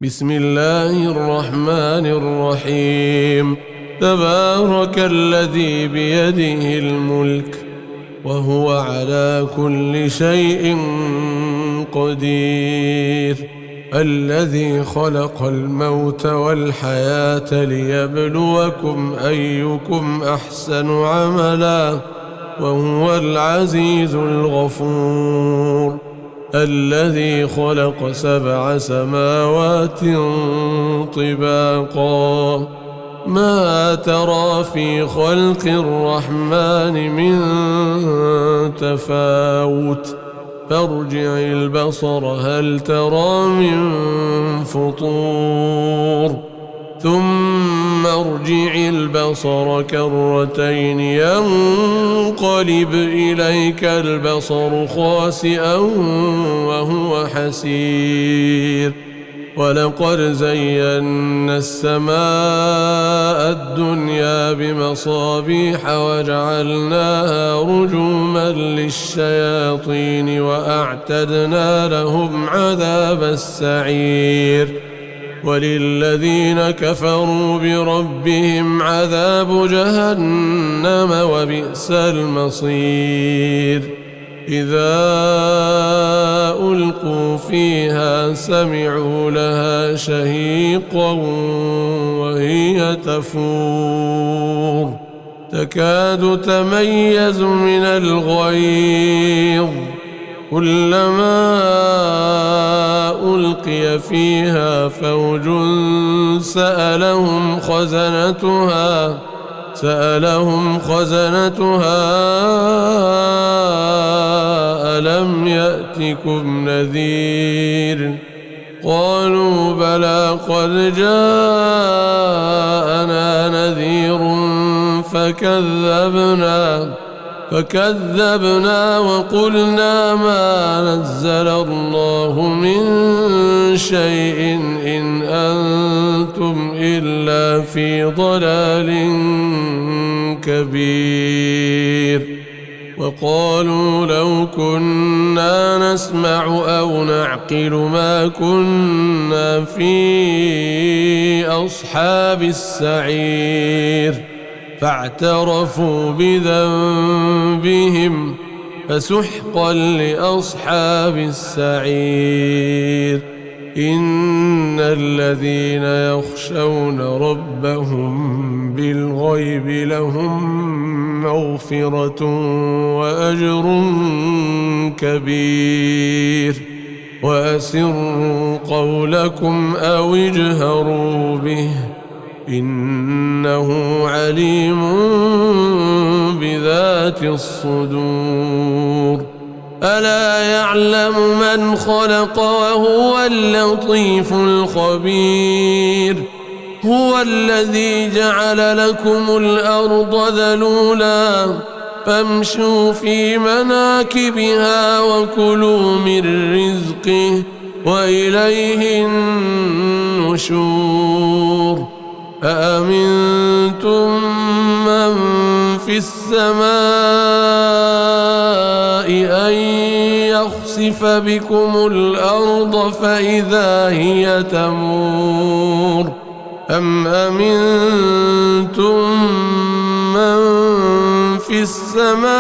بسم الله الرحمن الرحيم. تبارك الذي بيده الملك وهو على كل شيء قدير، الذي خلق الموت والحياة ليبلوكم أيكم أحسن عملا وهو العزيز الغفور، الذي خلق 7 سماوات طباقا ما ترى في خلق الرحمن من تفاوت، فارجع البصر هل ترى من فطور، ثم ارجع البصر كرتين ينقلب إليك البصر خاسئا وهو حسير، ولقد زينا السماء الدنيا بمصابيح وجعلناها رجوما للشياطين وأعتدنا لهم عذاب السعير، وللذين كفروا بربهم عذاب جهنم وبئس المصير. إذا ألقوا فيها سمعوا لها شهيقا وهي تفور تكاد تميز من الغيظ، كلما ألقي فيها فوج سألهم خزنتها ألم يأتكم نذير، قالوا بلى قد جاءنا نذير فكذبنا وقلنا ما نزل الله من شيء إن أنتم إلا في ضلال كبير، وقالوا لو كنا نسمع أو نعقل ما كنا في أصحاب السعير، فاعترفوا بذنبهم فسحقا لأصحاب السعير. إن الذين يخشون ربهم بالغيب لهم مغفرة وأجر كبير، وأسروا قولكم أو اجهروا به إنه عليم بذات الصدور. ألا يعلم من خلق وهو اللطيف الخبير، هو الذي جعل لكم الأرض ذلولا فامشوا في مناكبها وكلوا من رزقه وإليه النشور. أأمنتم من في السماء أن يخسف بكم الأرض فإذا هي تمور، أم أمنتم من في السماء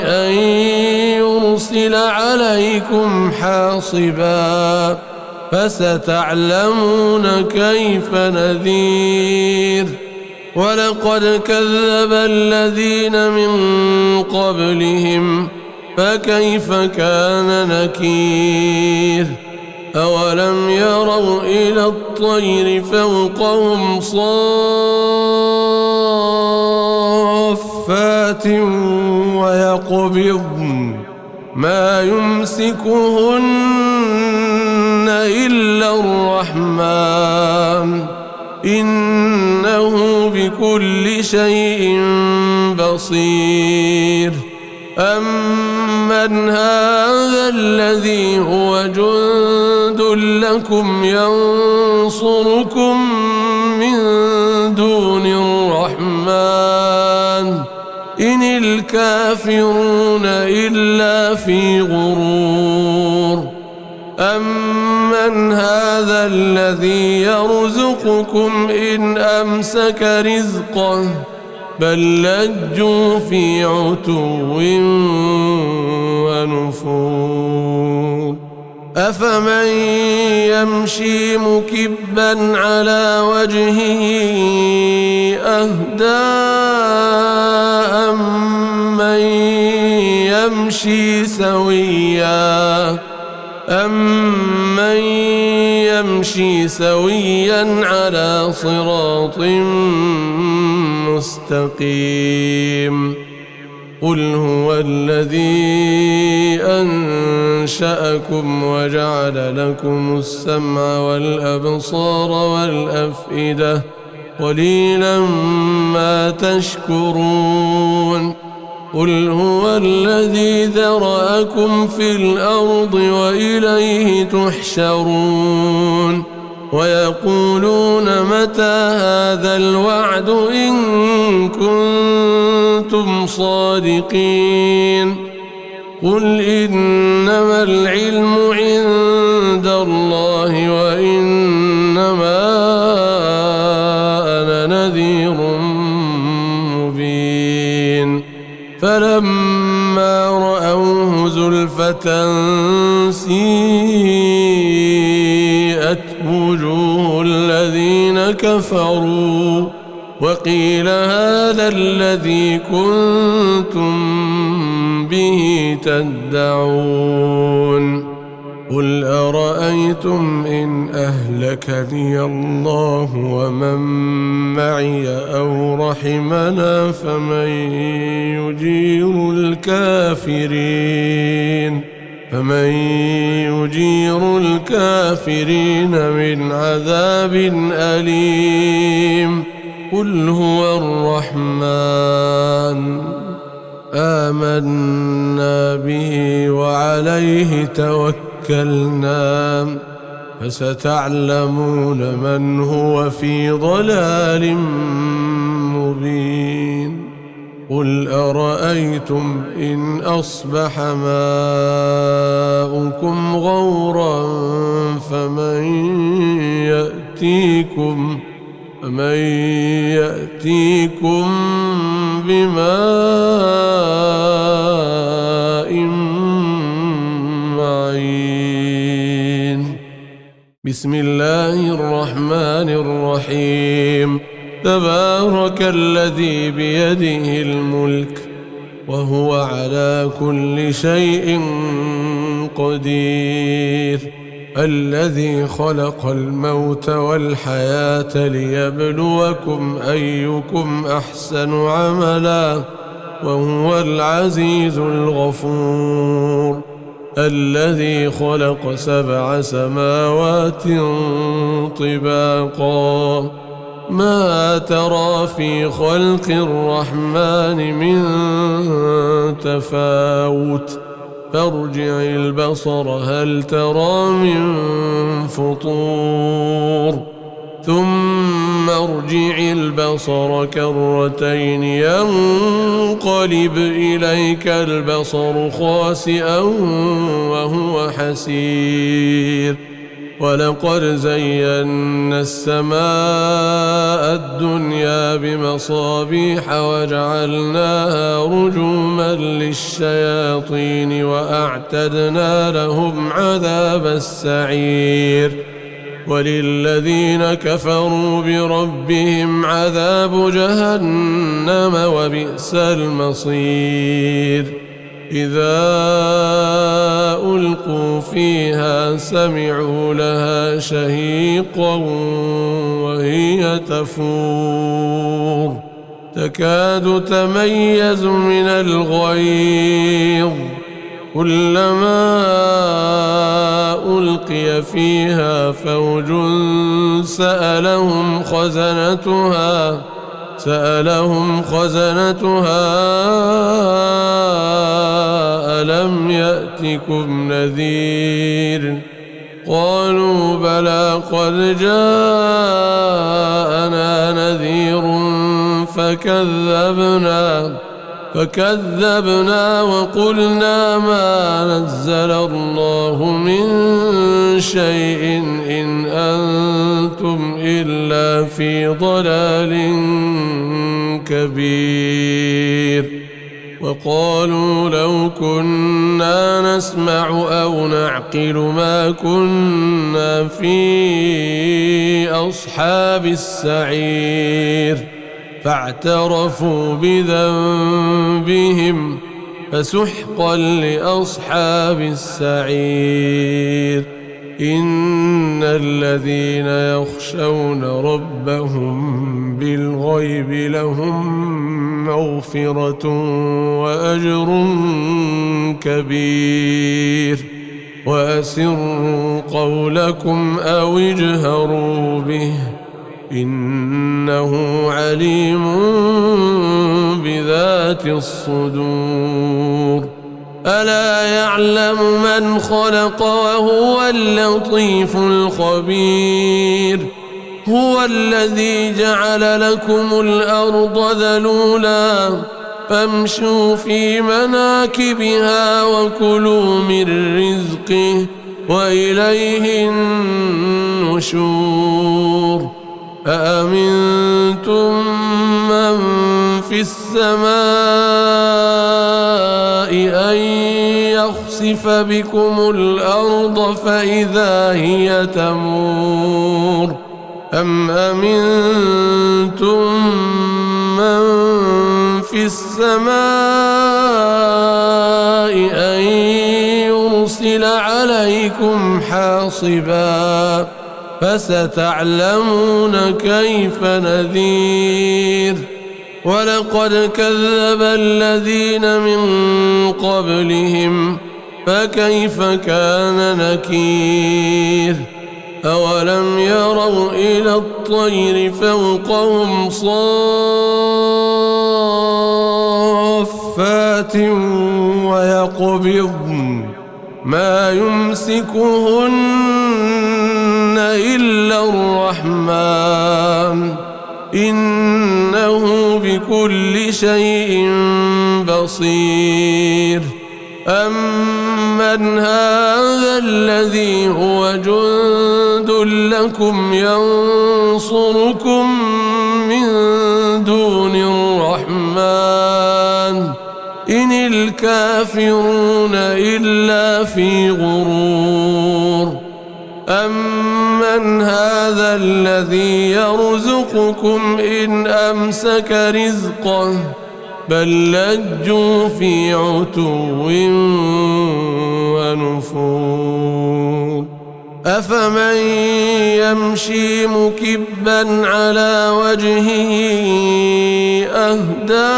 أن يرسل عليكم حاصبا، فستعلمون كيف نذير. ولقد كذب الذين من قبلهم فكيف كان نكير. أولم يروا إلى الطير فوقهم صافات ويقبضن ما يمسكهن إلا الرحمن إنه بكل شيء بصير. أمن هذا الذي هو جند لكم ينصركم من دون الرحمن إن الكافرون إلا في غرور. أمن هذا الذي يرزقكم إن أمسك رزقه بل لجوا في عتو ونفور أفمن يمشي مكبا على وجهه أهدى أمن يمشي سويا على صراط مستقيم قل هو الذي أنشأكم وجعل لكم السمع والأبصار والأفئدة قليلا ما تشكرون قل هو الذي ذرأكم في الأرض وإليه تحشرون ويقولون متى هذا الوعد إن كنتم صادقين قل إنما العلم عند الله وإنما أنا نذير مبين فلما رأوه زلفة سيئت وجوه الذين كفروا وقيل هذا الذي كنتم به تدعون قل أرأيتم إن أهلكني الله ومن معي أو رحمنا فمن يجير الكافرين من عذاب أليم قل هو الرحمن آمنا به وعليه توكلنا فستعلمون من هو في ضلال مبين قل أرأيتم إن أصبح ماؤكم غورا فمن يأتيكم بماء معين بسم الله الرحمن الرحيم تبارك الذي بيده الملك وهو على كل شيء قدير الذي خلق الموت والحياة ليبلوكم أيكم أحسن عملا وهو العزيز الغفور الذي خلق 7 سماوات طباقا ما ترى في خلق الرحمن من تفاوت فارجع البصر هل ترى من فطور ثم ارجع البصر كرتين ينقلب إليك البصر خاسئا وهو حسير ولقد زينا السماء الدنيا بمصابيح وجعلناها رجوما للشياطين وأعتدنا لهم عذاب السعير وللذين كفروا بربهم عذاب جهنم وبئس المصير إذا ألقوا فيها سمعوا لها شهيقا وهي تفور تكاد تميز من الغيظ كلما ألقي فيها فوج سألهم خزنتها ألم يأتكم نذير قالوا بلى قد جاءنا نذير فكذبنا وقلنا ما نزل الله من شيء إن أنتم إلا في ضلال كبير. وقالوا لو كنا نسمع أو نعقل ما كنا في أصحاب السعير فاعترفوا بذنبهم فسحقا لأصحاب السعير. إن الذين يخشون ربهم بالغيب لهم مغفرة وأجر كبير. وأسروا قولكم أو اجهروا به إنه عليم بذات الصدور. ألا يعلم من خلق وهو اللطيف الخبير. هو الذي جعل لكم الأرض ذلولا فامشوا في مناكبها وكلوا من رزقه وإليه النشور. أأمنتم من في السماء أن يخسف بكم الأرض فإذا هي تمور أم أمنتم من في السماء أن يرسل عليكم حاصبا فستعلمون كيف نذير. ولقد كذب الذين من قبلهم فكيف كان نكير. أولم يروا إلى الطير فوقهم صافات ويقبضن ما يمسكهن إلا الرحمن إنه بكل شيء بصير. أمن هذا الذي هو جند لكم ينصركم من دون الرحمن إن الكافرون إلا في غرور. أمن هذا الذي يرزقكم إن أمسك رزقه بل لجوا في عتو ونفور. أفمن يمشي مكبا على وجهه أهدى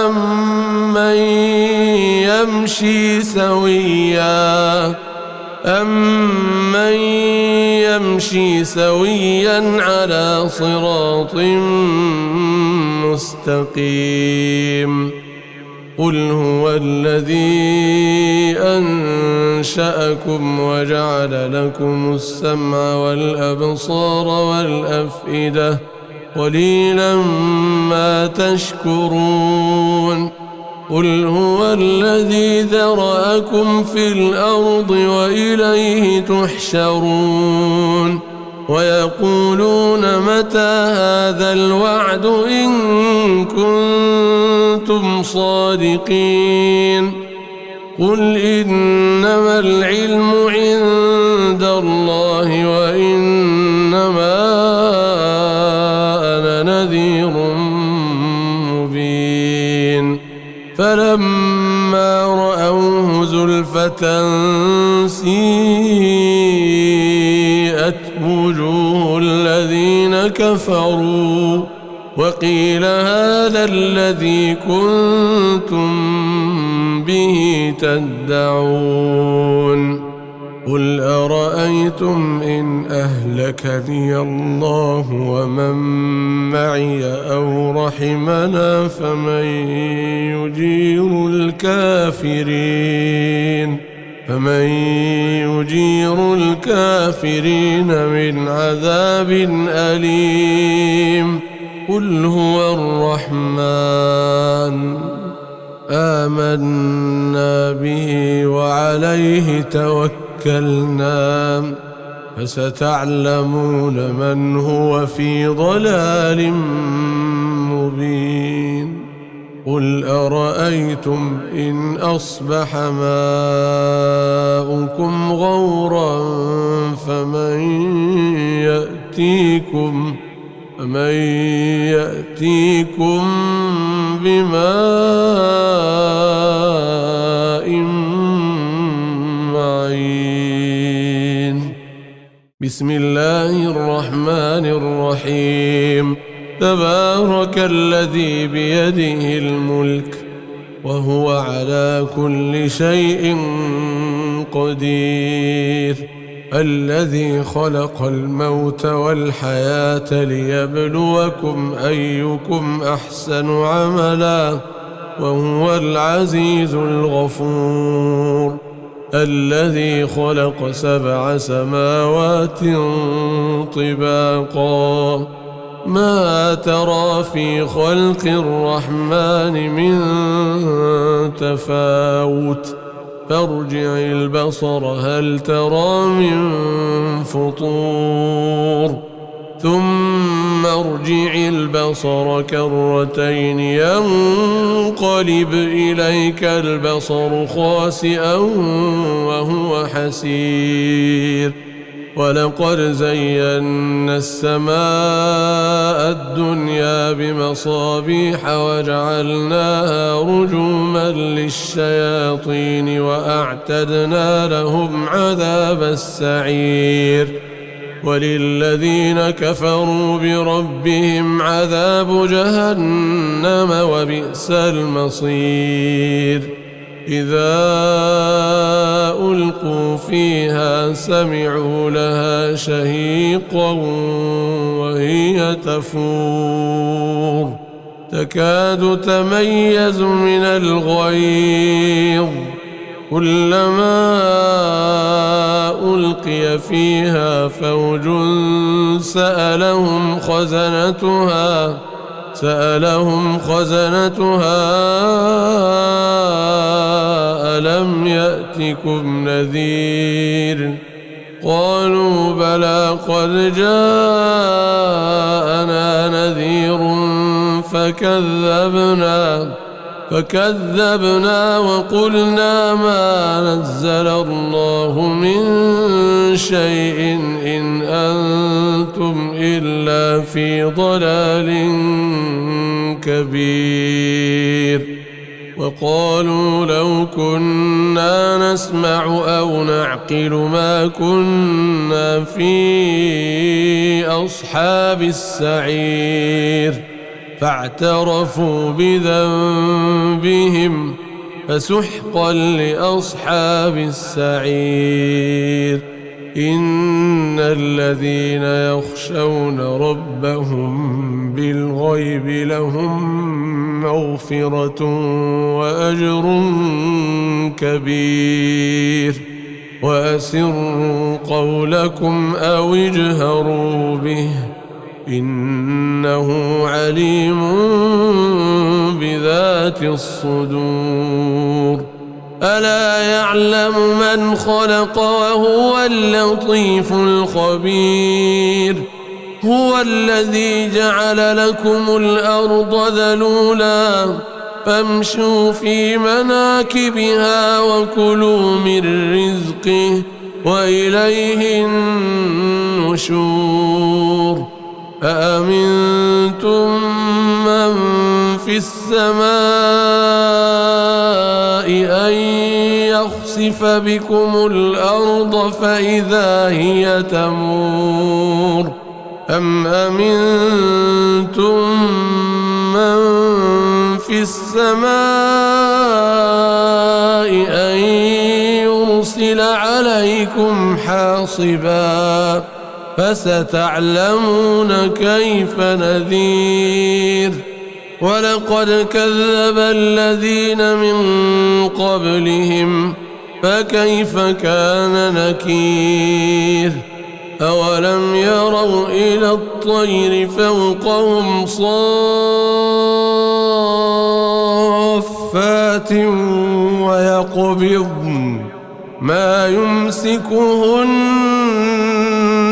أمن يمشي سويا على صراط مستقيم. قل هو الذي أنشأكم وجعل لكم السمع والأبصار والأفئدة قليلا ما تشكرون. قل هو الذي ذرأكم في الأرض وإليه تحشرون. ويقولون متى هذا الوعد إن كنتم صادقين. قل إنما العلم عند الله وإنما أنا نذير مبين. فلما رأوه زلفة سيئت وجوه الذين كفروا وقيل هذا الذي كنتم به تدعون. قل أرأيتم إن أهلكني الله ومن معي أو رحمنا فمن يجير الكافرين من عذاب أليم. قل هو الرحمن آمنا به وعليه توكلنا فستعلمون من هو في ضلال مبين قل أرأيتم إن أصبح ماؤكم غورا فمن يأتيكم بماء معين بسم الله الرحمن الرحيم تبارك الذي بيده الملك وهو على كل شيء قدير الذي خلق الموت والحياة ليبلوكم أيكم أحسن عملا وهو العزيز الغفور الذي خلق 7 سماوات طباقا ما ترى في خلق الرحمن من تفاوت فارجع البصر هل ترى من فطور ثم ارجع البصر كرتين ينقلب إليك البصر خاسئا وهو حسير ولقد زينا السماء الدنيا بمصابيح وجعلناها رجوما للشياطين وأعتدنا لهم عذاب السعير وللذين كفروا بربهم عذاب جهنم وبئس المصير إذا ألقوا فيها سمعوا لها شهيقا وهي تفور تكاد تميز من الغيظ كلما ألقي فيها فوج سألهم خزنتها ألم يأتكم نذير قالوا بلى قد جاءنا نذير فكذبنا وقلنا ما نزل الله من شيء إن أنتم إلا في ضلال كبير وقالوا لو كنا نسمع أو نعقل ما كنا في أصحاب السعير فاعترفوا بذنبهم فسحقا لأصحاب السعير إن الذين يخشون ربهم بالغيب لهم مغفرة وأجر كبير وأسروا قولكم أو اجهروا به إنه عليم بذات الصدور ألا يعلم من خلق وهو اللطيف الخبير هو الذي جعل لكم الأرض ذلولا فامشوا في مناكبها وكلوا من رزقه وإليه النشور أأمنتم من في السماء أن يخسف بكم الأرض فإذا هي تمور أم أمنتم من في السماء أن يرسل عليكم حاصبا فستعلمون كيف نذير ولقد كذب الذين من قبلهم فكيف كان نكير أولم يروا إلى الطير فوقهم صافات ويقبضن ما يمسكهن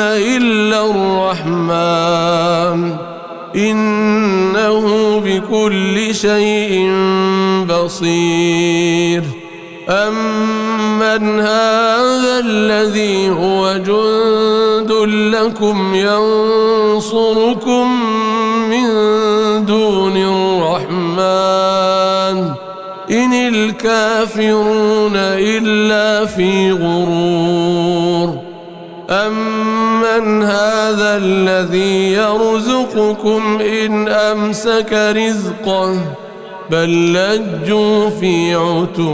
إلا الرحمن إنه بكل شيء بصير أمن هذا الذي هو جند لكم ينصركم من دون الرحمن إن الكافرون إلا في غرور أمن هذا الذي يرزقكم إن أمسك رزقه بل لجوا في عتو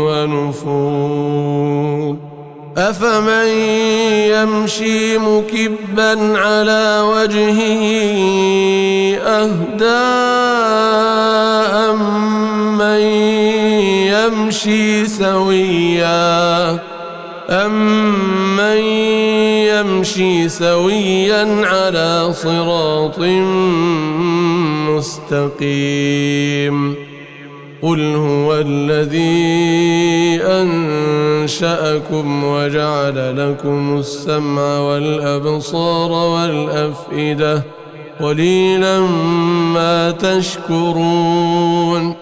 ونفور أفمن يمشي مكبا على وجهه أهدى أمن يمشي سويا على صراط مستقيم قل هو الذي أنشأكم وجعل لكم السمع والأبصار والأفئدة قليلا ما تشكرون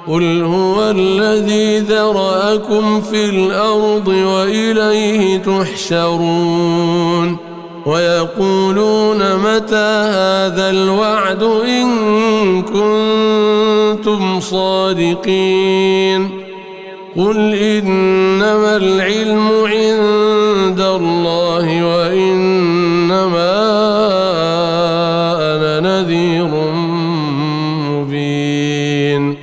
قل هو الذي ذرأكم في الأرض وإليه تحشرون ويقولون متى هذا الوعد إن كنتم صادقين قل إنما العلم عند الله وإنما أنا نذير مبين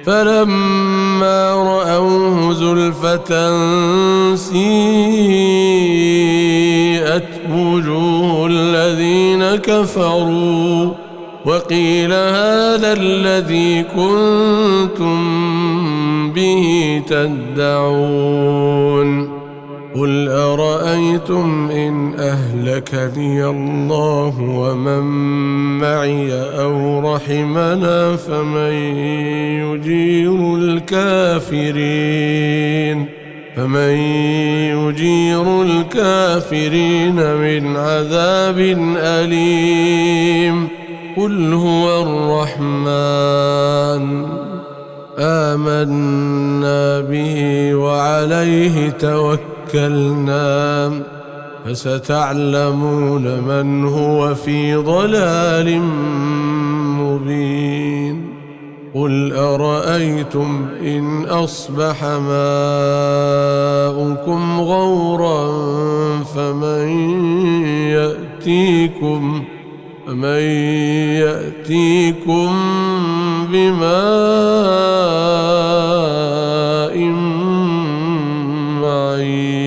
فلما رأوه زلفة سيئت وجوه الذين كفروا وقيل هذا الذي كنتم به تدعون قل أرأيتم إن أهلكني الله ومن معي أو رحمنا فمن يجير الكافرين من عذاب أليم قل هو الرحمن آمنا به وعليه توكلنا فستعلمون من هو في ضلال مبين قل أرأيتم إن أصبح ماؤكم غورا فمن يأتيكم بماء معين